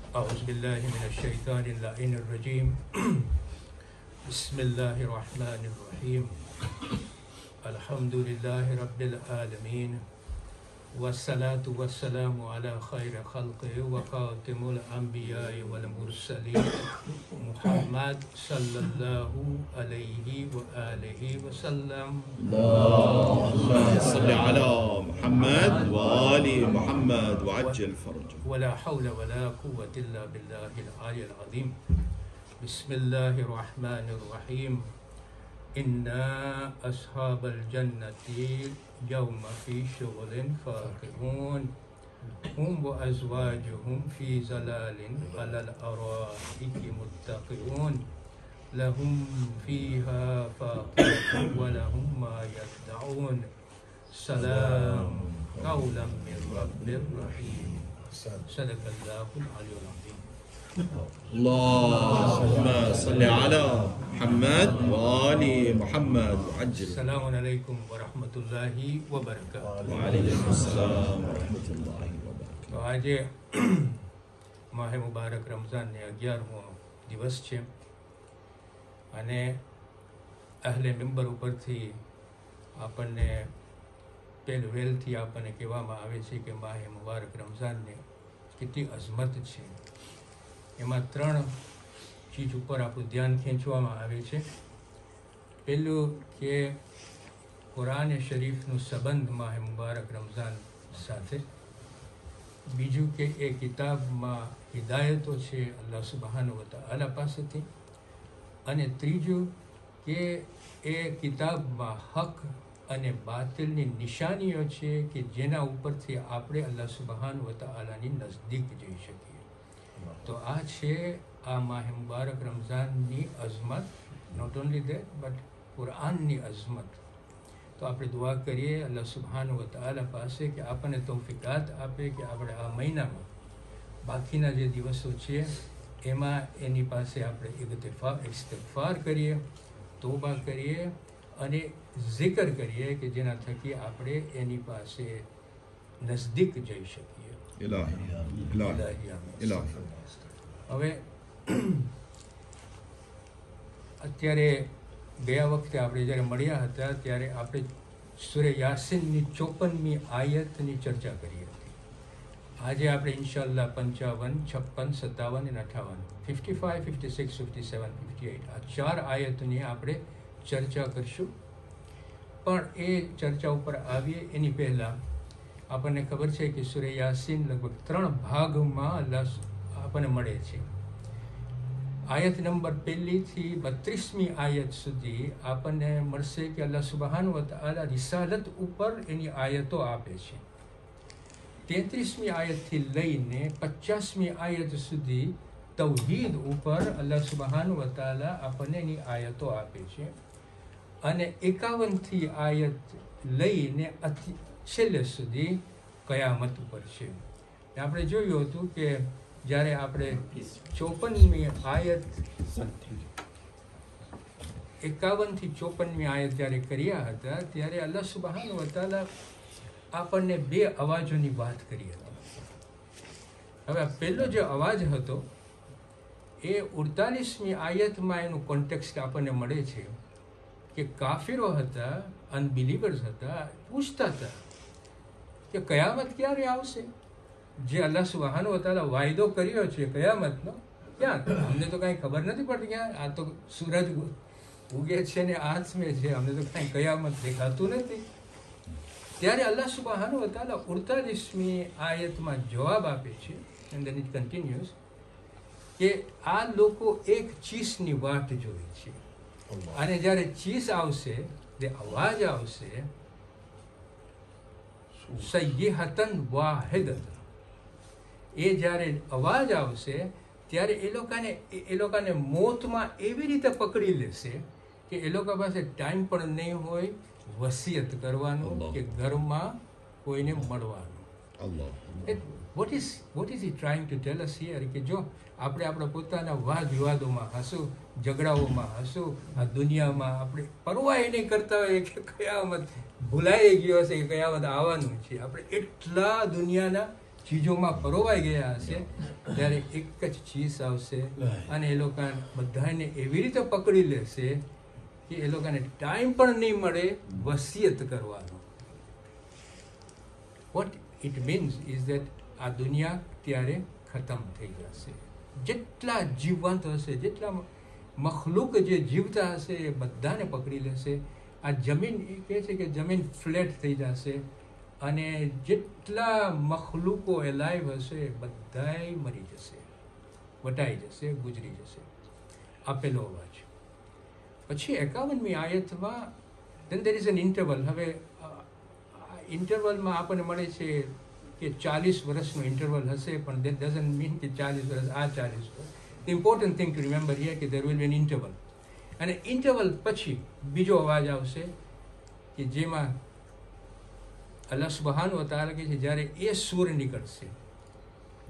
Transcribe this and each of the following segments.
أعوذ بالله من الشيطان اللعين الرجيم بسم الله الرحمن الرحيم الحمد لله رب العالمين والصلاة والسلام على خير خلقه وخاتم الأنبياء والمرسلين محمد صلى الله عليه وآله وسلم اللهم صل على محمد وآل محمد وعجل فرجه ولا حول ولا قوة إلا بالله العلي العظيم بسم الله الرحمن الرحيم إنا أصحاب الجنة يوم في شغل فاكهون هم وأزواجهم في ظلال على الأرائك متكئون لهم فيها فاكهة ولهم ما يدعون سلام قولا من رب رحيم صدق الله العلي العظيم. اللهم صل على محمد وآل محمد وعجل. السلام عليكم ورحمة الله وبركاته. وعليكم السلام ورحمة الله وبركاته. તો આજે માહે મુબારક રમઝાનને 11મો દિવસ છે અને અહલે મિંબર ઉપરથી આપણને પહેલવેલથી આપણને કહેવામાં આવે છે કે માહે મુબારક રમઝાનને કેટલી અઝમત છે. એમાં 3 ચીજ ઉપર આપણું ધ્યાન ખેંચવામાં આવે છે. પહેલું કે કુરાન શરીફનું સંબંધ માહે મુબારક રમઝાન સાથે. બીજું કે એ કિતાબમાં હિદાયતો છે અલ્લાહ સુબહાનહુ વ તઆલા પાસેથી. અને ત્રીજું કે એ કિતાબમાં હક અને બાતિલની નિશાનીઓ છે કે જેના ઉપરથી આપણે અલ્લાહ સુબહાનહુ વ તઆલાની નજદીક જઈ શકીએ. તો આ છે આ માહે મુબારક રમઝાનની અઝમત. નોટ ઓનલી દેટ બટ કુરાનની અઝમત. તો આપણે દુઆ કરીએ અલ્લાહ સુબહાનહુ વ તઆલા પાસે કે આપણને તૌફીકાત આપે કે આપણે આ મહિનામાં બાકીના જે દિવસો છે એમાં એની પાસે આપણે ઇસ્તિગફાર કરીએ, તોબા કરીએ અને zikr કરીએ કે જેના થકી આપણે એની પાસે નજદીક જઈ શકીએ. હવે અત્યારે ગયા વખતે આપણે જ્યારે મળ્યા હતા ત્યારે આપણે સૂરે યાસીનની 54મી આયતની ચર્ચા કરી હતી. આજે આપણે ઇન્શાઅલ્લાહ 55, 56, 57 અને 58 55, 56, 57, 58 આ 4 આયતોની આપણે ચર્ચા કરશું. પણ એ ચર્ચા ઉપર આવીએ એની પહેલાં આપણને ખબર છે કે સૂરે યાસીન લગભગ 3 ભાગમાં અલ્લાહ આપણને મળે છે. આયત નંબર 1 થી 32મી આયત સુધી આપણને મળશે કે અલ્લાહ સુબહાનહુ વ તઆલા રિસાલત ઉપર એની આયતો આપે છે. 33મી આયતથી લઈને 50મી આયત સુધી તૌહીદ ઉપર અલ્લાહ સુબહાનહુ વ તઆલા આપણને એની આયતો આપે છે. અને 51થી આયત લઈને છેલ્લે સુધી કયામત ઉપર છે. આપણે જોયું હતું કે જ્યારે આપણે 54મી આયત 51થી 54મી આયત જ્યારે કર્યા હતા ત્યારે અલ્લાહ સુબહાનહુ વ તઆલા આપણને 2 અવાજોની વાત કરી હતી. હવે પહેલો જે અવાજ હતો એ 48મી આયતમાં એનું કોન્ટેક્સ્ટ આપણને મળે છે કે કાફિરો હતા, અનબિલીવર્સ હતા, પૂછતા હતા કે કયામત ક્યારે આવશે? જે અલ્લાહ સુબહાનહુ વ તઆલા વાયદો કર્યો છે કયામતનો ક્યાં? અમને તો કાંઈ ખબર નથી પડતી. ક્યાં આ તો સૂરજ ઉગે છે ને આસમે છે, અમને તો કાંઈ કયામત દેખાતું નથી. ત્યારે અલ્લાહ સુબહાનહુ વ તઆલા 48મી આયતમાં જવાબ આપે છે એન્ડ ધેન ઇટ કન્ટિન્યુઝ કે આ લોકો એક ચીસની વાટ જોઈ છે અને જ્યારે ચીસ આવશે, જે અવાજ આવશે, સય્યહતન વાહિદતન, એ જ્યારે અવાજ આવશે ત્યારે એ લોકોને મોતમાં એવી રીતે પકડી લેશે કે એ લોકો પાસે ટાઈમ પણ નહીં હોય વસિયત કરવાનું કે ઘરમાં કોઈને મળવાનું. What is he trying to tell us here કે જો આપણે આપણા પોતાના વાદ વિવાદોમાં હશું, ઝઘડાઓમાં હશું, આ દુનિયામાં આપણે પરવાહ નહીં કરતા હોય કે કયામત ભૂલાઈ ગયો હશે કે કયામત આવવાનું છે. આપણે એટલા દુનિયાના ચીજોમાં પરોવાઈ ગયા હશે ત્યારે એક જ ચીજ આવશે અને એ લોકો બધાને એવી રીતે પકડી લેશે કે એ લોકોને ટાઈમ પણ નહીં મળે વસિયત કરવાનો. Vote it means is that આ દુનિયા ત્યારે ખતમ થઈ જશે. જેટલા જીવંત હશે, જેટલા મખલુક જે જીવતા હશે એ બધાને પકડી લેશે. આ જમીન એ કહે છે કે જમીન ફ્લેટ થઈ જશે અને જેટલા મખલુકો એલાઇવ હશે બધાય મરી જશે, વટાઈ જશે, ગુજરી જશે. આપેલો અવાજ. પછી 51મી આયતમાં then there is an interval. હવે ઇન્ટરવલમાં આપણને મળે છે કે 40 વર્ષનું ઇન્ટરવલ હશે, પણ that doesn't mean કે 40 વર્ષ આ 40 વર્ષ. The important thing to remember here કે there will be an interval. અને ઇન્ટરવલ પછી બીજો અવાજ આવશે કે જેમાં અલ્લાહ સુબહાન વ તઆલા કહે છે જ્યારે એ સૂર નીકળશે,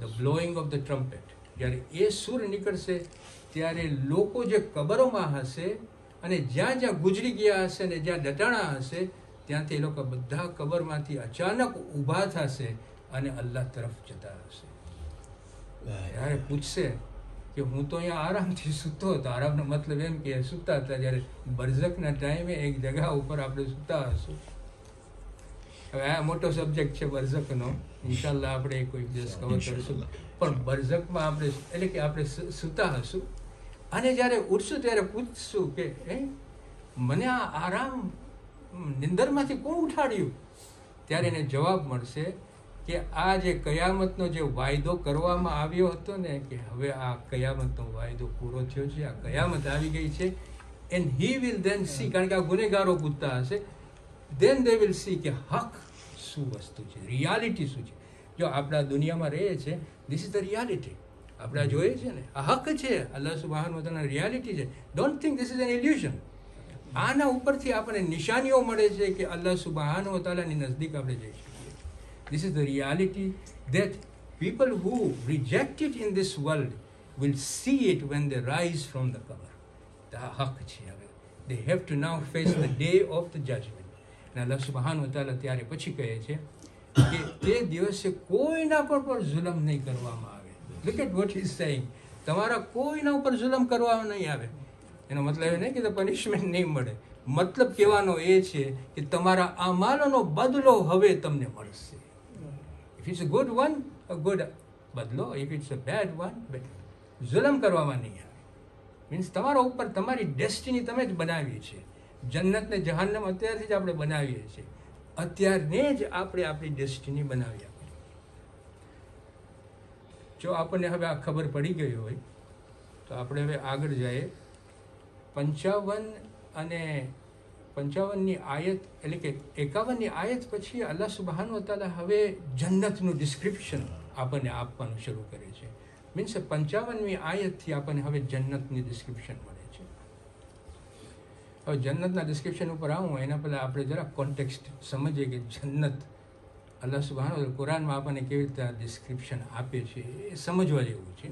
the blowing of the trumpet, જ્યારે એ સૂર નીકળશે ત્યારે લોકો જે કબરોમાં હશે અને જ્યાં જ્યાં ગુજરી ગયા હશે અને જ્યાં દટાણા હશે ત્યાંથી એ લોકો બધા કબરમાંથી અચાનક ઊભા થશે અને અલ્લાહ તરફ જતા હશે. ત્યારે પૂછશે કે હું તો અહીંયા આરામથી સૂતો હતો. આરામનો મતલબ એમ કે સૂતા હતા જ્યારે બરઝકના ટાઈમે એક જગ્યા ઉપર આપણે સૂતા હશું. હવે આ મોટો સબ્જેક્ટ છે બરઝકનો, ઇન્શાલ્લાહ આપણે કોઈ દિવસ કવર કરીશું. પણ બરઝકમાં આપણે એટલે કે આપણે સૂતા હશું અને જ્યારે ઉઠશું ત્યારે પૂછશું કે મને આ આરામ નિંદરમાંથી કોણ ઉઠાડ્યું? ત્યારે એને જવાબ મળશે કે આ જે કયામતનો જે વાયદો કરવામાં આવ્યો હતો ને કે હવે આ કયામતનો વાયદો પૂરો થયો છે, આ કયામત આવી ગઈ છે. And he will then see, કારણ કે આ ગુનેગારો પૂછતા હશે, then they will see કે હક શું વસ્તુ છે, રિયાલિટી શું છે. જો આપણા દુનિયામાં રહીએ છીએ, this is the reality. આપણે જોઈએ છે ને, આ હક છે, અલ્લાહ સુબહાન વ તઆલા રિયાલિટી છે. Don't think this is an illusion. આના ઉપરથી આપણને નિશાનીઓ મળે છે કે અલ્લાહ સુબહાન વ તઆલાની નજદીક આપણે જઈ શકીએ. This is the reality that people who reject it in this world will see it when they rise from the qabr. આ હક છે. હવે they have to now face the day of the judgment. અને અલ્લાહ સુબહાન વ તઆલા ત્યારે પછી કહે છે કે તે દિવસે કોઈના પર જુલમ નહીં કરવામાં આવે. Look at what he is saying. તમારા કોઈના ઉપર જુલમ કરવામાં નહીં આવે. એનો મતલબ એ નહીં કે પનિશમેન્ટ નહીં મળે. મતલબ કહેવાનો એ છે કે તમારા અમાલોનો બદલો હવે તમને મળશે. If it's a good one, a good બદલો. If it's a bad one, bad. જુલમ કરવામાં નહીં આવે. મીન્સ તમારા ઉપર તમારી ડેસ્ટિની તમે જ બનાવી છે. જન્નત ને જહાન્નમ અત્યારથી જ આપણે બનાવીએ છીએ. અત્યારને જ આપણે આપણી ડેસ્ટિની બનાવી આપી. જો આપણને હવે આ ખબર પડી ગઈ હોય તો આપણે હવે આગળ જઈએ. 55ની આયત એટલે કે 51ની આયત પછી અલ્લાહ સુબહાન વ તઆલા હવે જન્નતનું ડિસ્ક્રિપ્શન આપણને આપવાનું શરૂ કરે છે. મીન્સ 55મી આયતથી આપણને હવે જન્નતની ડિસ્ક્રિપ્શન મળે છે. હવે જન્નતના ડિસ્ક્રિપ્શન ઉપર આવું એના પહેલાં આપણે જરા કોન્ટેક્સ્ટ સમજીએ કે જન્નત અલ્લાહ સુબહાન વ તઆલા કુરાનમાં આપણને કેવી રીતે ડિસ્ક્રિપ્શન આપે છે એ સમજવા જેવું છે.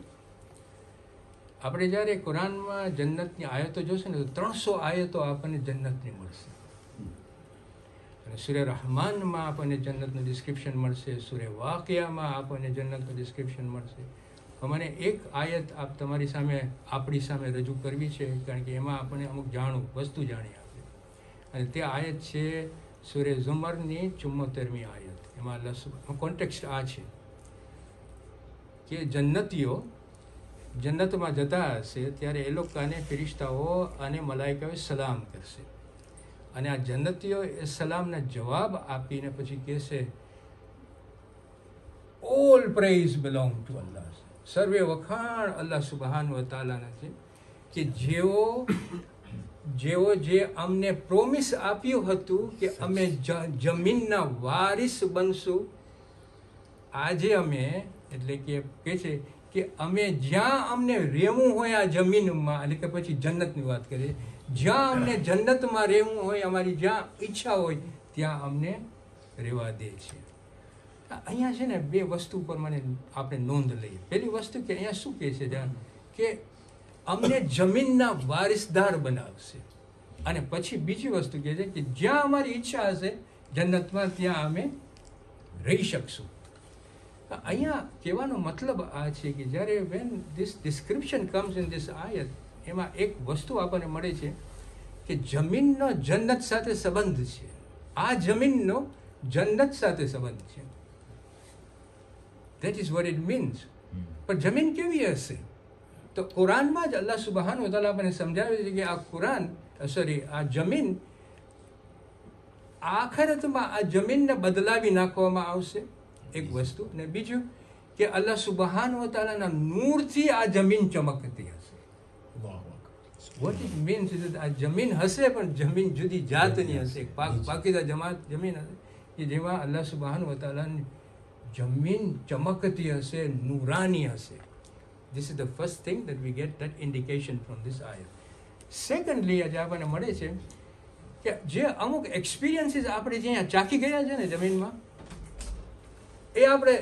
આપણે જ્યારે કુરાનમાં જન્નતની આયતો જોશે ને તો 300 આયતો આપણને જન્નતની મળશે. અને સૂરે રહમાનમાં આપણને જન્નતનું ડિસ્ક્રિપ્શન મળશે, સૂરે વાકિયામાં આપણને જન્નતનું ડિસ્ક્રિપ્શન મળશે. મને એક આયત તમારી સામે આપણી સામે રજૂ કરવી છે કારણ કે એમાં આપણને અમુક વસ્તુ જાણી આપે. અને તે આયત છે સૂરે ઝુમરની 74મી આયત. એમાં અલ્લાહ કોન્ટેક્સ્ટ આ છે કે જન્નતીઓ જન્નતમાં જતા હશે ત્યારે એ લોકોને ફિરિશ્તાઓ અને મલાઈકાઓ સલામ કરશે. અને આ જન્નતીઓ એ સલામના જવાબ આપીને પછી કહેશે ઓલ પ્રેઇઝ બિલોંગ ટુ અલ્લાહ. સર્વે વખાણ અલ્લાહ સુબહાન વ તઆલાના છે કે જેઓ જે અમને પ્રોમિસ આપ્યું હતું કે અમે જમીનના વારિસ બનશું. આજે અમે એટલે કે કહે છે કે અમે જ્યાં અમને રહેવું હોય આ જમીનમાં, એટલે કે પછી જન્નતની વાત કરીએ, જ્યાં અમને જન્નતમાં રહેવું હોય, અમારી જ્યાં ઈચ્છા હોય ત્યાં અમને રહેવા દે છે. અહીંયા છે ને બે વસ્તુ પર મને આપણે નોંધ લઈએ. પહેલી વસ્તુ કે અહીંયા શું કહે છે કે અમને જમીનના વારિસદાર બનાવશે. અને પછી બીજી વસ્તુ કહે છે કે જ્યાં અમારી ઈચ્છા હશે જન્નતમાં ત્યાં અમે રહી શકશું. અહીંયા કહેવાનો મતલબ આ છે કે જ્યારે when this description comes in this આયત, એમાં એક વસ્તુ આપણને મળે છે કે જમીનનો જન્નત સાથે સંબંધ છે. આ જમીનનો જન્નત સાથે સંબંધ છે. That is what it means. પણ જમીન કેવી હશે? તો કુરાનમાં જ અલ્લાહ સુબહાન વ તઆલા આપણને સમજાવે છે કે આ જમીન આખરતમાં આ જમીનને બદલાવી નાખવામાં આવશે, એક વસ્તુ. ને બીજું કે અલ્લાહ સુબહાન વ તઆલાના નૂરથી આ જમીન ચમકતી હશે. વોટ ઇટ મીન્સ ઇઝ આ જમીન હશે, પણ જમીન જુદી જાતની હશે, પાકીઝા જમીન હશે કે જેમાં અલ્લાહ સુબહાન વ તઆલાની જમીન ચમકતી હશે, નૂરાની હશે. This is the first thing that we get that indication from this ayah. Secondly, આજે આપણને મળે છે કે જે અમુક એક્સપિરિયન્સીસ આપણે જે અહીંયા ચાખી ગયા છે ને જમીનમાં, એ આપણે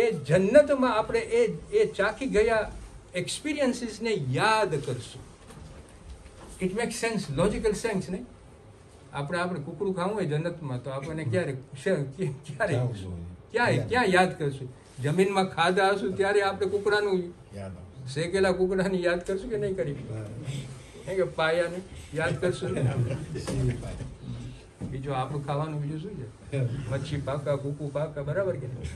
એ જન્નતમાં આપણે એ ચાખી ગયા એક્સપિરિયન્સીસને યાદ કરશું. It make sense, logical sense નહીં? આપણે કુકડું ખાવું હોય જન્નતમાં તો આપણને ક્યાં યાદ કરશું? જમીનમાં ખાધા હશું ત્યારે આપણે કુકડાનું શેકેલા કુકડાની યાદ કરશું કે નહીં કરી? કે પાયાને યાદ કરશું ને? બીજું આપણું ખાવાનું બીજું શું છે? મચ્છી પાકા, કુકુ પાકા, બરાબર કે નહીં?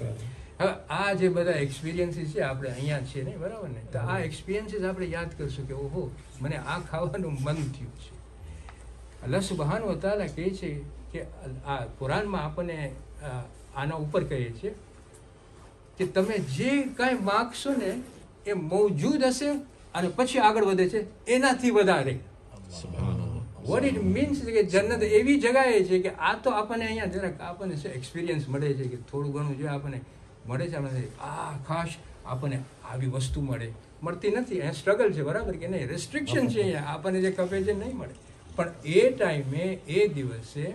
હવે આ જે બધા એક્સપિરિયન્સીસ છે આપણે અહીંયા છે ને, બરાબર ને? તો આ એક્સપિરિયન્સીસ આપણે યાદ કરશું કે ઓહો, મને આ ખાવાનું મન થયું છે. અલ્લાહ સુબહાન વ તઆલા કહે છે કે આ કુરાનમાં આપણને આના ઉપર કહીએ છીએ કે તમે જે કાંઈ માગશો ને એ મૌજૂદ હશે અને પછી આગળ વધે છે એનાથી વધારે. વોટ ઇટ મીન્સ કે જન્નત એવી જગાએ છે કે આ તો આપણને અહીંયા જરાક આપણને એક્સપિરિયન્સ મળે છે કે થોડું ઘણું જે આપણને મળે છે, આપણને ખાસ આપણને આવી વસ્તુ મળતી નથી. અહીંયા સ્ટ્રગલ છે, બરાબર કે નહીં? રેસ્ટ્રિક્શન છે અહીંયા, આપણને જે ખપે છે નહીં મળે. પણ એ ટાઈમે, એ દિવસે,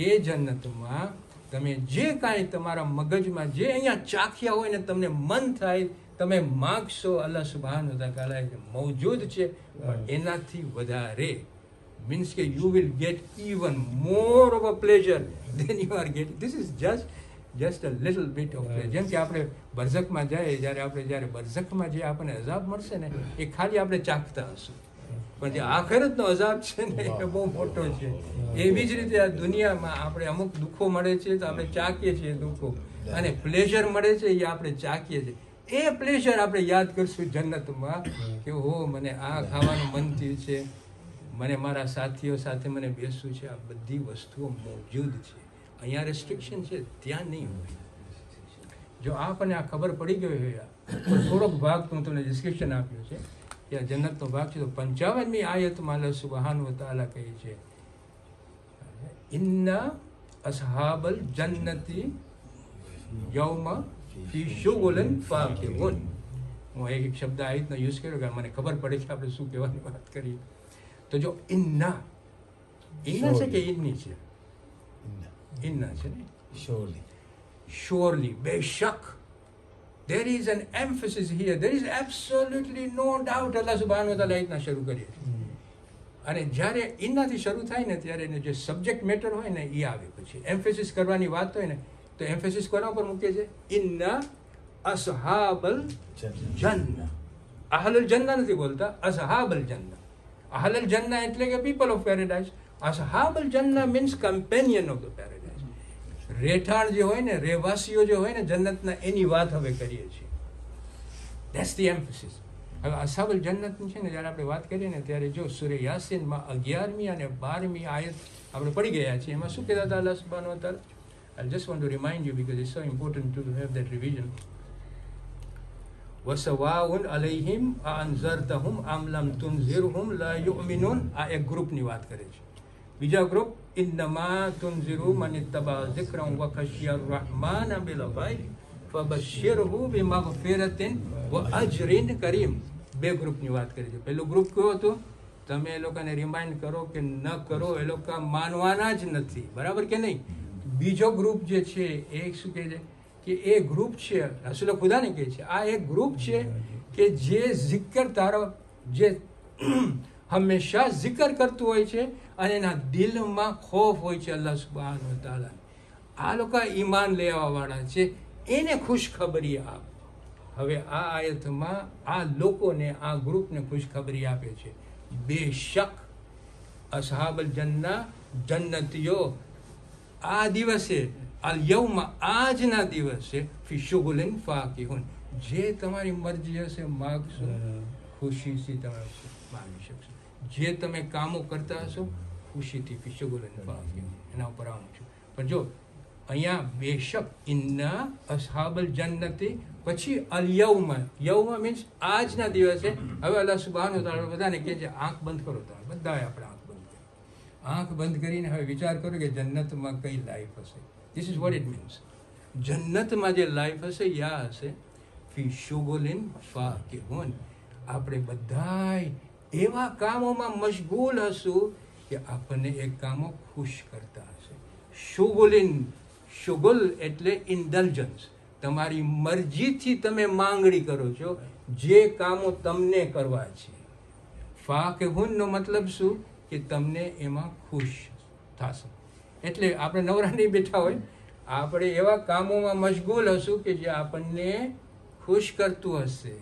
એ જન્નતમાં તમે જે કાંઈ તમારા મગજમાં જે અહીંયા ચાખ્યા હોય ને તમને મન થાય, તમે માગશો, અલ્લાહ સુબહાન વ તઆલા મૌજૂદ છે, પણ એનાથી વધારે. મીન્સ કે you will get even more of a pleasure then you are getting. This is just a little bit of pleasure. જેમ કે આપણે બરઝખમાં જઈએ, જ્યારે બરઝખમાં જે આપણને અઝાબ મળશે ને એ ખાલી આપણે ચાખતા હશું, પણ જે આખરતનો અઝાબ છે ને એ બહુ મોટો છે. એવી જ રીતે આ દુનિયામાં આપણે અમુક દુઃખો મળે છે તો આપણે ચાખીએ છીએ દુઃખો, અને પ્લેઝર મળે છે એ આપણે ચાખીએ છીએ. એ પ્લેઝર આપણે યાદ કરશું જન્નતમાં કે હો, મને આ ખાવાનું મન થયું છે, મને મારા સાથીઓ સાથે મને બેસવું છે. આ બધી વસ્તુઓ મોજૂદ છે. અહીંયા રેસ્ટ્રિક્શન છે, ત્યાં નહીં હોય. જો આપણને આ ખબર પડી ગઈ હોય તો થોડોક ભાગ હું તમને ડિસ્ક્રિપ્શન આપ્યું છે કે આ જન્નતનો ભાગ છે. તો 55મી આયતમાં અલ્લાહ સુબહાન વ તઆલા કહે છે ઇન્ના અસ્હાબલ જન્નતી યૌમા ફી શુગુલિન ફાકિહુન. હું એક શબ્દ આયતનો યુઝ કર્યો કે મને ખબર પડે કે આપણે શું કહેવાની વાત કરીએ. તો જો ઇન્ના છે કે ઇન્ની છે? ઇન્ના છે ને? Surely, બેશક. There is an emphasis here. There is absolutely no doubt. Allah subhanahu wa ta'ala ઇતના શરૂ કરીએ છીએ. અને જ્યારે ઇન્નાથી શરૂ થાય ને ત્યારે એનો જે સબ્જેક્ટ મેટર હોય ને એ આવે. પછી એમ્ફેસિસ કરવાની વાત હોય ને તો એમ્ફેસિસ કોના પર મૂકે છે? ઇન્ના અસ્હાબલ જન્ના. અહલુલ જન્ના નથી બોલતા, અસ્હાબલ જન્ના. અહલુલ જન્ના એટલે કે પીપલ ઓફ પેરેડાઇઝ. અસ્હાબલ જન્ના means companion of the paradise. રહેઠાણ જે હોય ને, રહેવાસીઓ જે હોય ને જન્નતના, એની વાત હવે કરીએ છીએ. That's the emphasis. હવે અસ્હાબુલ જન્નતની છે ને જ્યારે આપણે વાત કરીએ ને ત્યારે જો સૂરે યાસીનમાં 11મી અને 12મી આયત આપણે પડી ગયા છીએ. એમાં શું કહેતા હતા અલ્લાહ સુબ્હાનહુ વ તઆલા? I just want to remind you because it's so important to have that revision. وَسَوَاءٌ عَلَيْهِمْ أَأَنذَرْتَهُمْ أَمْ لَمْ تُنذِرْهُمْ لَا يُؤْمِنُونَ. આ એક ગ્રુપની વાત કરે છે. બીજા ગ્રુપ ઇન્નમા તુનઝિરુ મન ઇત્તબા ઝિક્રન વ ખશિયર રહમાન બિલ ગૈબ ફબશિરહુ બિમગફિરતિન વ અજરિન કરીમ. બે ગ્રુપની વાત કરી છે. પહેલું ગ્રુપ કયો હતું? તમે એ લોકોને રિમાઇન્ડ કરો કે ન કરો, એ લોકો માનવાના જ નથી, બરાબર કે નહીં? બીજો ગ્રુપ જે છે એ શું કહે છે કે એ ગ્રુપ છે, રસૂલ ખુદાને કહે છે, આ એક ગ્રુપ છે કે જે zikr તારો જે હંમેશા zikr કરતું હોય છે અને એના દિલમાં ખોફ હોય છે અલ્લાહ સુબ્હાનહુ વ તઆલા. આ લોકો ઈમાન લેવાવાળા છે. એને ખુશખબરી આપ. હવે આ આયતમાં આ લોકોને, આ ગ્રુપને ખુશખબરી આપે છે. બેશક અસહાબલ જન્ના, જન્નતીઓ આ દિવસે, અલ યૌમ, આજના દિવસે, ફી શુગુલિન ફાકિહુન, જે તમારી મરજી હશે માગશો, ખુશીથી તમે માગી શકશો. જે તમે કામો કરતા હશો ખુશીથી, ફી શુગુલિન ફાકિહુન, એના ઉપર આવું છું. પણ જો અહીંયા બેશક ઇન્ના અસહાબલ જન્નતી, પછી અલ યૌમ, યૌમ મીન્સ આજના દિવસે. હવે અલ્લાહ સુબ્હાનહુ વ તઆલા બધાને કહે છે આંખ બંધ કરો. તમે બધાએ આપણે આંખ બંધ કરીને હવે વિચાર કરો કે જન્નતમાં કઈ લાઈફ હશે. This is what it means. જન્નતમાં જે લાઈફ હશે યા હશે ફી શુગુલિન ફાકિહુન. આપણે બધાય એવા કામોમાં મશગુલ હશું કે આપણને એ કામો ખુશ કરતા હશે. શુગુલિન, શુગુલ એટલે ઇન્ડલ્જન્સ. તમારી મરજીથી તમે માંગણી કરો છો જે કામો તમને કરવા છે. ફાકિહુનનો મતલબ શું કે તમને એમાં ખુશ થશો. એટલે આપણે નવરા નહીં બેઠા હોય, આપણે એવા કામોમાં મશગુલ હશું કે જે આપણને ખુશ કરતું હશે.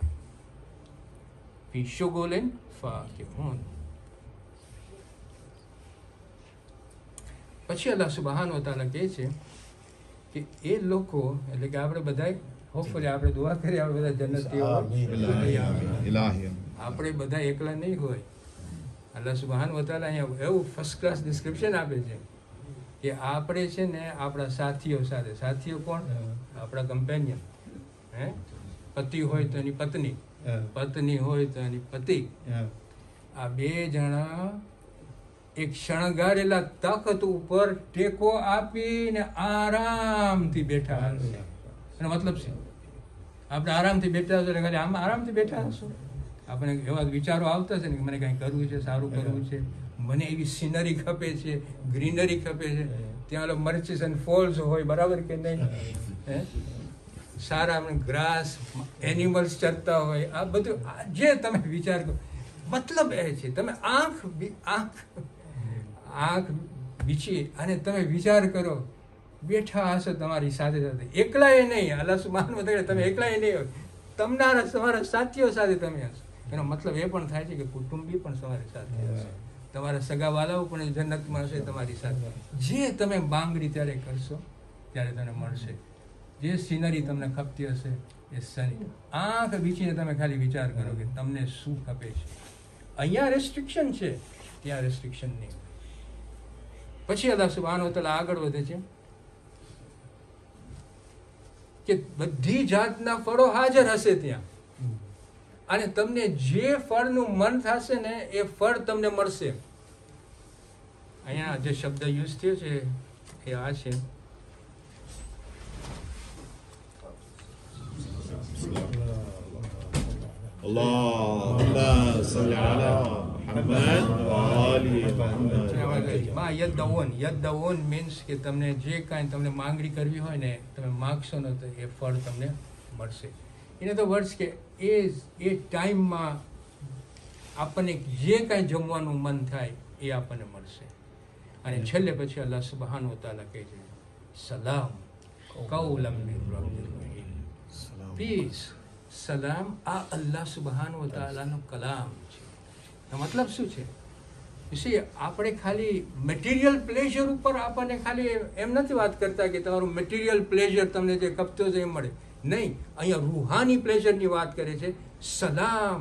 ફી શુગુલિન ફાકિહુન. પછી અલ્લાહ સુબ્હાનહુ વ તઆલા કહે છે કે એ લોકો, એટલે કે આપણે બધા હોપફુલી આપણે દુઆ કરીએ આપણે બધા જન્નતીઓ, આપણે બધા એકલા નહીં હોય. અલ્લાહ સુબ્હાનહુ વ તઆલા અહીંયા એવું ફર્સ્ટ ક્લાસ ડિસ્ક્રિપ્શન આપે છે કે આપણે છે ને આપણા સાથીઓ સાથે, સાથીઓ કોણ? આપણા કમ્પેનિયન. પતિ હોય તો એની પત્ની, પત્ની હોય તો એની પતિ, આ બે જણા એક શણગારેલા તખ્ત ઉપર ટેકો આપીને આરામથી બેઠા હશે. એનો મતલબ છે આપણે આરામથી બેઠા હશો એટલે ખાલી આમાં આરામથી બેઠા હશો. આપણે એવા વિચારો આવતા છે ને કે મને કંઈ કરવું છે, સારું કરવું છે, મને એવી સિનરી ખપે છે, ગ્રીનરી ખપે છે, ત્યાં મર્ચીસ એન્ડ ફોલ્સ હોય, બરાબર કે નહીં? સારા ગ્રાસ, એનિમલ્સ ચરતા હોય, આ બધું જે તમે વિચાર કરો, મતલબ એ છે તમે આંખ બીચી અને તમે વિચાર કરો બેઠા હશો તમારી સાથે સાથે, એકલાએ નહીં. અલ્લાહ સુબ્હાનહુ વ તઆલા તમે એકલાએ નહીં હોય, તમારા સાથીઓ સાથે તમે હશો. એનો મતલબ એ પણ થાય છે કે કુટુંબી પણ તમારી સાથે હશે, તમારા સગાવાલાઓ પણ જન્નતમાં હશે તમારી સાથે. જે તમે માંગણી ત્યારે કરશો ત્યારે તમને મળશે. જે સિનરી તમને ખપતી હશે એ સની આંખ બીચીને તમે ખાલી વિચાર કરો કે તમને શું ખપે છે. અહીંયા રેસ્ટ્રિક્શન છે, ત્યાં રેસ્ટ્રિક્શન નહીં. પછી અલ્લાહ સુબ્હાનહુ વ તઆલા આગળ વધે છે કે બધી જાતના ફળો હાજર હશે ત્યાં, અને તમને જે ફળનું મન થશે ને એ ફળ તમને મળશે. અહીંયા જે શબ્દ યુઝ થયો છે એ આ છે Allahumma salli ala Muhammad wa ali Muhammad. યદ્દઉન મીન્સ કે તમને જે કાંઈ તમને માંગણી કરવી હોય ને તમે માગશો ને તો એ ફળ તમને મળશે. એને તો વર્ડ્સ કે એ ટાઈમમાં આપણને જે કાંઈ જમવાનું મન થાય એ આપણને મળશે. અને છેલ્લે પછી અલ્લાહ સુબ્હાનહુ વ તઆલા કહે છે સલામ કૌલમ મિર રબ્બિર રહીમ. પીસ, સલામ આ અલ્લાહ સુબ્હાનહુ વ તઆલાનો કલામ છે. મતલબ શું છે? આપણે ખાલી મટીરિયલ પ્લેઝર ઉપર આપણને ખાલી એમ નથી વાત કરતા કે તમારું મટીરિયલ પ્લેઝર તમને જે ખપતો છે એ મળે. નહીં, અહીંયા રૂહાની પ્લેઝરની વાત કરે છે. સલામ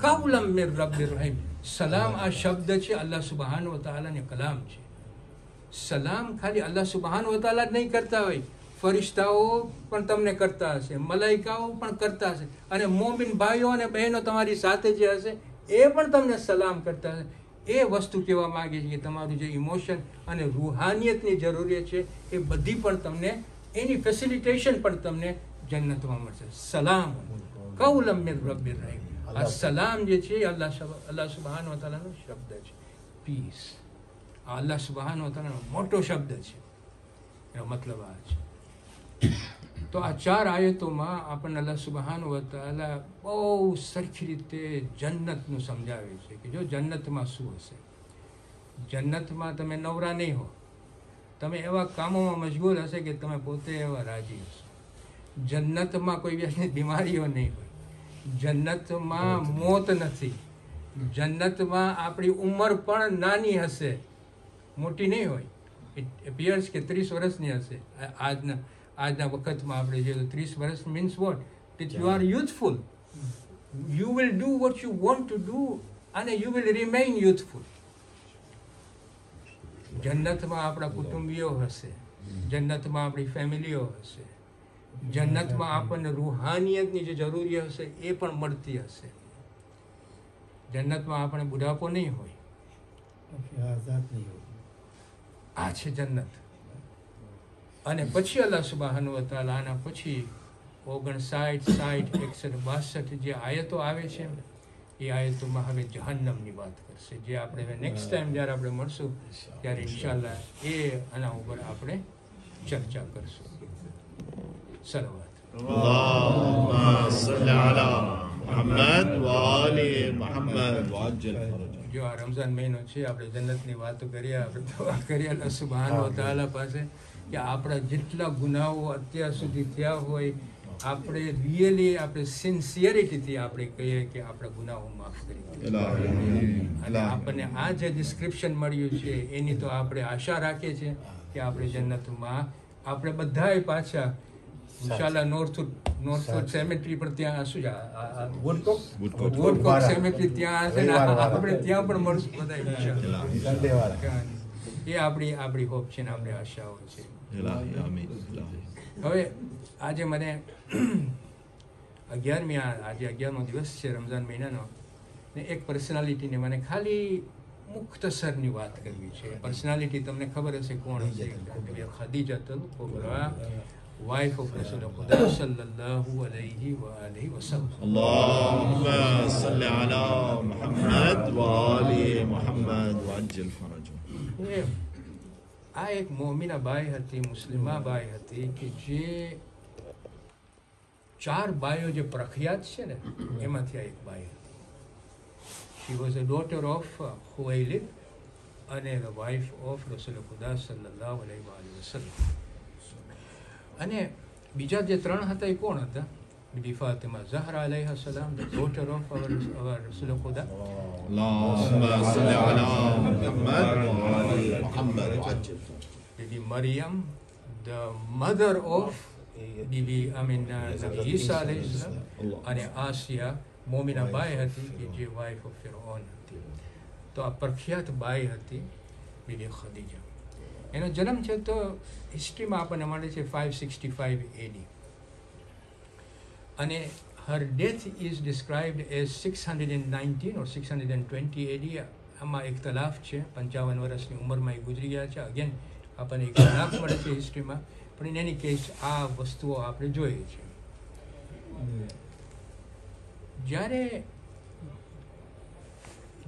કૌલમ મિર રબ્બિર રહીમ. સલામ આ શબ્દ છે અલ્લાહ સુબ્હાનહુ વ તઆલાનો કલામ છે. સલામ ખાલી અલ્લાહ સુબ્હાનહુ વ તઆલા જ નહીં કરતા હોય, ફરિશ્તાઓ પણ તમને કરતા હશે, મલાઈકાઓ પણ કરતા હશે, અને મોમિન ભાઈઓ અને બહેનો તમારી સાથે જે હશે એ પણ તમને સલામ કરતા હશે. એ વસ્તુ કહેવા માંગે છે કે તમારું જે ઇમોશન અને રૂહાનિયતની જરૂરિયાત છે એ બધી પણ તમને, એની ફેસિલિટેશન પણ તમને જન્નતમાં મળશે. સલામ કૌલમ મિર રબ્બિર રહીમ. આ સલામ જે છે અલ્લાહ સુબ્હાનહુ વ તઆલાનો શબ્દ છે. પીસ આ અલ્લાહ સુબ્હાનહુ વ તઆલાનો મોટો શબ્દ છે. એનો મતલબ આ છે. તો આ 4 આયતોમાં આપણને અલ્લાહ સુબ્હાનહુ વ તઆલા બહુ સરખી રીતે જન્નતનું સમજાવે છે કે જો જન્નતમાં શું હશે. જન્નતમાં તમે નવરા નહીં હો, તમે એવા કામોમાં મશગુલ હશે કે તમે પોતે એવા રાજી હશો. જન્નતમાં કોઈ વ્યક્તિની બીમારીઓ નહીં હોય, જન્નતમાં મોત નથી, જન્નતમાં આપણી ઉંમર પણ નાની હશે, મોટી નહીં હોય. ઇટ એપિયર્સ કે 30 વર્ષની હશે. આજના વખતમાં આપણે જોઈએ તો 30 વર્ષ means what? that you are youthful, you will do what you want to do and you will remain youthful. જન્નતમાં આપણા કુટુંબીઓ હશે, જન્નતમાં આપણી ફેમિલીઓ હશે, જન્નતમાં આપણને રૂહાનિયતની જે જરૂરી હશે એ પણ મળતી હશે. જન્નતમાં આપણે બુઢાપો નહીં હોય. આ છે જન્નત. અને પછી અલ્લાહ સુબ્હાનહુ વ તઆલા આના પછી 59, 60, 61, 62 જે આયતો આવે છે એ આયતોમાં હવે જહન્નમની વાત કરશે, જે આપણે હવે નેક્સ્ટ ટાઈમ જ્યારે આપણે મળશું ત્યારે ઇન્શાલ્લાહ એ આના ઉપર આપણે ચર્ચા કરશું. સલાવત. اللهم صل على محمد وآل محمد وعجل فرجه. જો આ રમઝાન મહિનો છે, આપણે જન્નતની વાતો કરીએ, આપણે દુઆ કરીએ અલ્લાહ સુબ્હાનહુ વ તઆલા પાસે કે આપણા જેટલા ગુનાહો અત્યાર સુધી થયા હોય આપણે રિયલી આપણે સિન્સિયરિટીથી આપણે કહીએ કે આપણા ગુનાહો માફ કરી દે. અને આપણને આ જે ડિસ્ક્રિપ્શન મળ્યું છે એની તો આપણે આશા રાખીએ છીએ કે આપણે જન્નતમાં આપણે બધાય પાછા ઇન્શાલ્લાહ નોર્થવુડ સેમેટ્રી પણ ત્યાં શું છે વુડકોક સેમેટ્રી ત્યાં હશે ને આપણે ત્યાં પણ મળશું બધા ઇન્શાલ્લાહ. એ આપણી હોપ છે ને આપણી આશાઓ છે. હવે આજે મને 11મો દિવસ છે રમઝાન મહિનાનો ને એક પર્સનાલિટીને મને ખાલી મુખ્તસરની વાત કરવી છે. પર્સનાલિટી તમને ખબર હશે કોણ હશે? ખદીજાતુલ કુબરા, વાઇફ ઓફ રસૂલ ખુદા સલ્લલ્લાહુ અલૈહિ વસલ્લમ. اللهم صل على محمد وآل محمد وعجل فرجه. આ એક મોમિના બાઈ હતી, મુસ્લિમા બાઈ હતી કે જે 4 બાઈઓ જે પ્રખ્યાત છે ને એમાંથી આ એક બાઈ હતી. She was a daughter of Khuwaylid અને ધ વાઇફ ઓફ રસૂલ ખુદા સલ્લલ્લાહુ અલૈહિ વસલ્લમ. અને બીજા જે 3 હતા એ કોણ હતા? બીબી ફાતિમા ઝહરા અલૈહા સલામ, the daughter of our Rasool ખુદા. اللهم صل على محمد وآل محمد وعجل. Bibi Maryam, the mother of Bibi Nabi Isa alayhi salam, અને આસિયા મોમિના બાઈ હતી કે જે વાઇફ ઓફ ફિરૌન હતી. તો આ પ્રખ્યાત બાઈ હતી બીબી ખદીજા. એનો જન્મ છે તો હિસ્ટ્રીમાં આપણને મળે છે 565 AD અને her death is described as 619 or 620 AD. આમાં ઇખ્તલાફ છે, 55 વર્ષની ઉંમરમાં એ ગુજરી ગયા છે. અગેન આપણને ઇખ્તલાફ મળે છે હિસ્ટ્રીમાં, પણ ઇન એની કેસ આ વસ્તુઓ આપણે જોઈએ છીએ. જ્યારે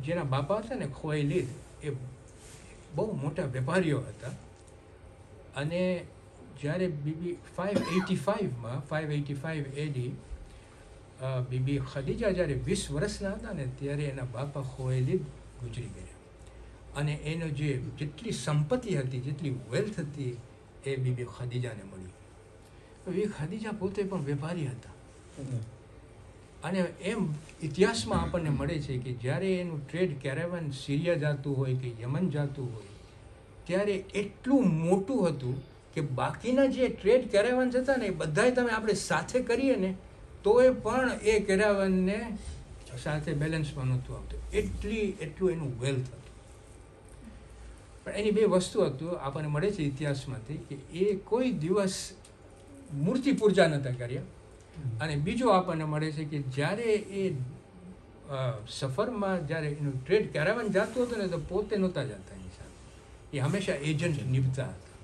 જેના બાપા હતા ને ખુવૈલિદ એ બહુ મોટા વેપારીઓ હતા અને જ્યારે બીબી 585 AD બીબી ખદીજા જ્યારે 20 વર્ષના હતા ને ત્યારે એના બાપા ખુવૈલિદ ગુજરી ગયા અને એનો જે જેટલી સંપત્તિ હતી, જેટલી વેલ્થ હતી એ બીબી ખદીજાને મળી. બીબી ખદીજા પોતે પણ વેપારી હતા અને એમ ઇતિહાસમાં આપણને મળે છે કે જ્યારે એનું ટ્રેડ કેરેવન સિરિયા જતું હોય કે યમન જતું હોય ત્યારે એટલું મોટું હતું કે બાકીના જે ટ્રેડ કેરેવન્સ હતા ને એ બધાય તમે આપણે સાથે કરીએ ને તોય પણ એ કેરાવનને સાથે બેલેન્સમાં નહોતું આવતું. એટલું એનું વેલ્થ હતું. પણ એની 2 વસ્તુ હતું આપણને મળે છે ઇતિહાસમાંથી કે એ કોઈ દિવસ મૂર્તિ પૂજા નહોતા કર્યા અને બીજું આપણને મળે છે કે જ્યારે એ સફરમાં જ્યારે એનું ટ્રેડ કેરાવન જતું હતું ને તો પોતે નહોતા જતા એની સાથે, એ હંમેશા એજન્ટ નિભતા હતા.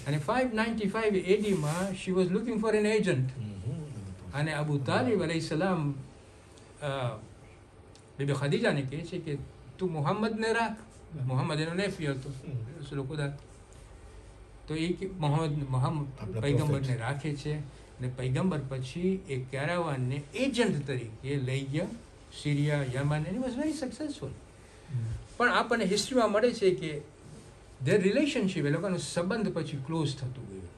અને 595 AD she was looking for an agent અને અબુ તાલિબ અલૈહિસ્સલામ બીબી ખદીજાને કહે છે કે તું મુહમ્મદને રાખ. મુહમ્મદ એનો નેફી હતો રસૂલ ખુદા. તો એ મુહમ્મદ પૈગંબરને રાખે છે અને પૈગંબર પછી એ કેરાવાનને એજન્ટ તરીકે લઈ ગયા સિરિયા, યમન. And was very successful. પણ આપણને હિસ્ટ્રીમાં મળે છે કે ધેર રિલેશનશીપ, એ લોકોનો સંબંધ પછી ક્લોઝ થતું ગયું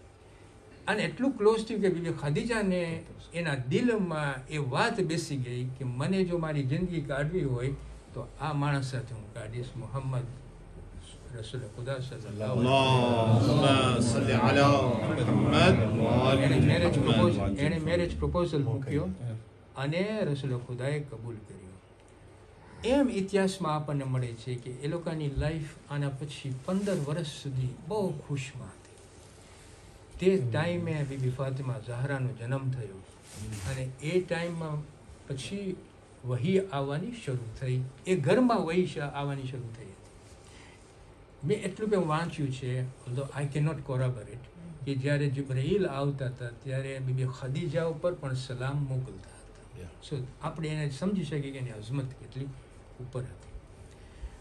અને એટલું ક્લોઝ થયું કે બીબી ખદીજાને એના દિલમાં એ વાત બેસી ગઈ કે મને જો મારી જિંદગી કાઢવી હોય તો આ માણસ સાથે હું કાઢીશ, મોહમ્મદ રસૂલ ખુદા સલ્લલ્લાહુ اللهم صل على محمد وآل એણે મેરેજ પ્રપોઝલ મૂક્યો અને રસૂલ ખુદાએ કબૂલ કર્યો. એમ ઇતિહાસમાં આપણને મળે છે કે એ લોકોની લાઈફ આના પછી 15 વર્ષ સુધી બહુ ખુશમાં હતી. તે ટાઈમે બીબી ફાતિમા ઝહરાનો જન્મ થયો અને એ ટાઈમમાં પછી વહી આવવાની શરૂ થઈ, એ ઘરમાં વહી આવવાની શરૂ થઈ હતી. મેં એટલું પણ વાંચ્યું છે, ઓલ્ધો આઈ કેન નોટ કોરાબરેટ, કે જ્યારે જિબ્રાઈલ આવતા હતા ત્યારે બીબી ખદીજા ઉપર પણ સલામ મોકલતા હતા. સો આપણે એને સમજી શકીએ કે એની અઝમત કેટલી ઉપર હતી.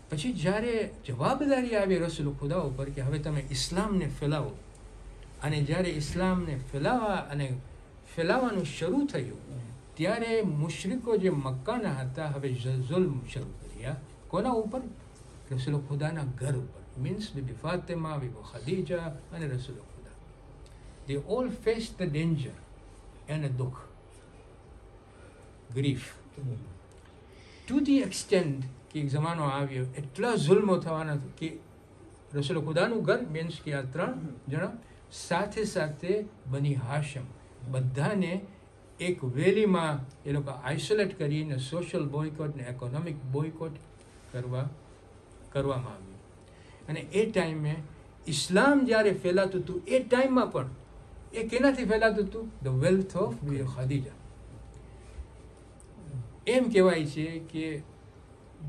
પછી જ્યારે જવાબદારી આવી રસૂલ ખુદા ઉપર કે હવે તમે ઇસ્લામને ફેલાવો, અને જ્યારે ઇસ્લામને ફેલાવવાનું શરૂ થયું ત્યારે મુશરિકો જે મક્કાના હતા હવે ઝુલ્મ શરૂ કર્યા. કોના ઉપર? રસૂલ ખુદાના ઘર ઉપર. મીન્સ બીબી ફાતિમા, બીબી ખદીજા અને રસૂલ ખુદા, they all faced the danger and a દુઃખ, grief, to the extent કે એક જમાનો આવ્યો એટલા ઝુલ્મો થવાના કે રસૂલ ખુદાનું ઘર મીન્સ કે આ 3 જણા સાથે સાથે બની હાશમ બધાને એક વેલીમાં એ લોકો આઇસોલેટ કરીને સોશિયલ બોયકોટ ને ઇકોનોમિક બોયકોટ કરવામાં આવ્યું. અને એ ટાઈમે ઇસ્લામ જ્યારે ફેલાતું હતું એ ટાઈમમાં પણ એ કેનાથી ફેલાતું હતું? The wealth of Bibi Khadija. એમ કહેવાય છે કે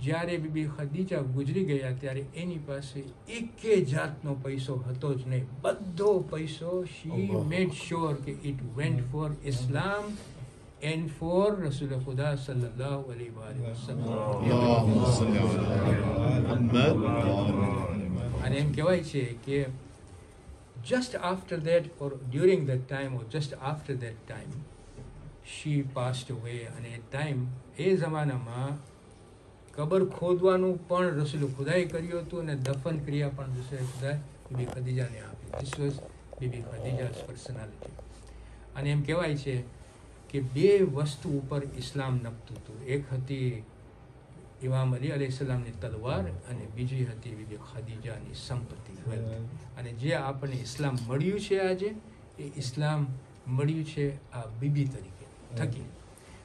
જ્યારે બીબી ખદીજા ગુજરી ગયા ત્યારે એની પાસે એકે જાતનો પૈસો હતો જ નહીં. બધો પૈસો શી મેડ શ્યોર કે it went for Islam and for રસૂલ ખુદા સલ્લલ્લાહુ અલૈહિ વસલ્લમ. અને એમ કહેવાય છે કે just after that or during that time or just after that time she passed away. અને એ જમાનામાં કબર ખોદવાનું પણ રસૂલ ખુદાએ કર્યું હતું અને દફન ક્રિયા પણ રસૂલ ખુદાએ બીબી ખદીજાને આપી. This was Bibi Khadija's personality. અને એમ કહેવાય છે કે 2 વસ્તુ ઉપર ઇસ્લામ નપતું હતું. એક હતી ઇમામ અલી અલૈહિસ્સલામની તલવાર અને બીજી હતી બીબી ખદીજાની સંપત્તિ, વેલ્થ. અને જે આપણને ઇસ્લામ મળ્યું છે આજે, એ ઇસ્લામ મળ્યું છે આ બીબી તરીકે થકી.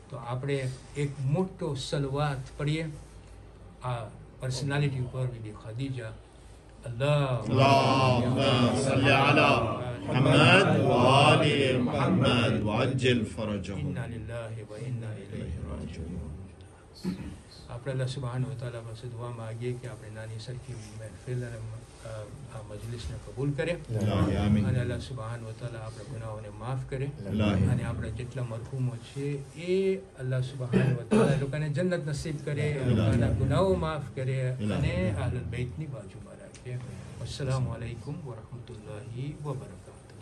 તો આપણે એક મોટો સલવાત પડીએ આ પર્સનાલિટી ઉપર, બીબી ખદીજા. اللهم صل على محمد وآل محمد وعجل فرجهم. ઇન્ના લિલ્લાહિ વ ઇન્ના ઇલૈહિ રાજિઉન. આપણે અલ્લાહ સુબ્હાનહુ વ તઆલા પાસે દુઆ માંગીએ કે આપણે નાની સરખી મહેફિલ અને આ મજલિસને કબૂલ કરે, અને અલ્લાહ સુબ્હાનહુ વ તઆલા આપણા ગુનાહોને માફ કરે, અને આપણા જેટલા મરહૂમો છે એ અલ્લાહ સુબ્હાનહુ વ તઆલા લોકોને જન્નત નસીબ કરે, લોકોના ગુનાહો માફ કરે અને અહલુલ બૈતની બાજુમાં રાખે. અસ્સલામુ અલૈકુમ વ રહમતુલ્લાહિ વ બરકાતુહુ.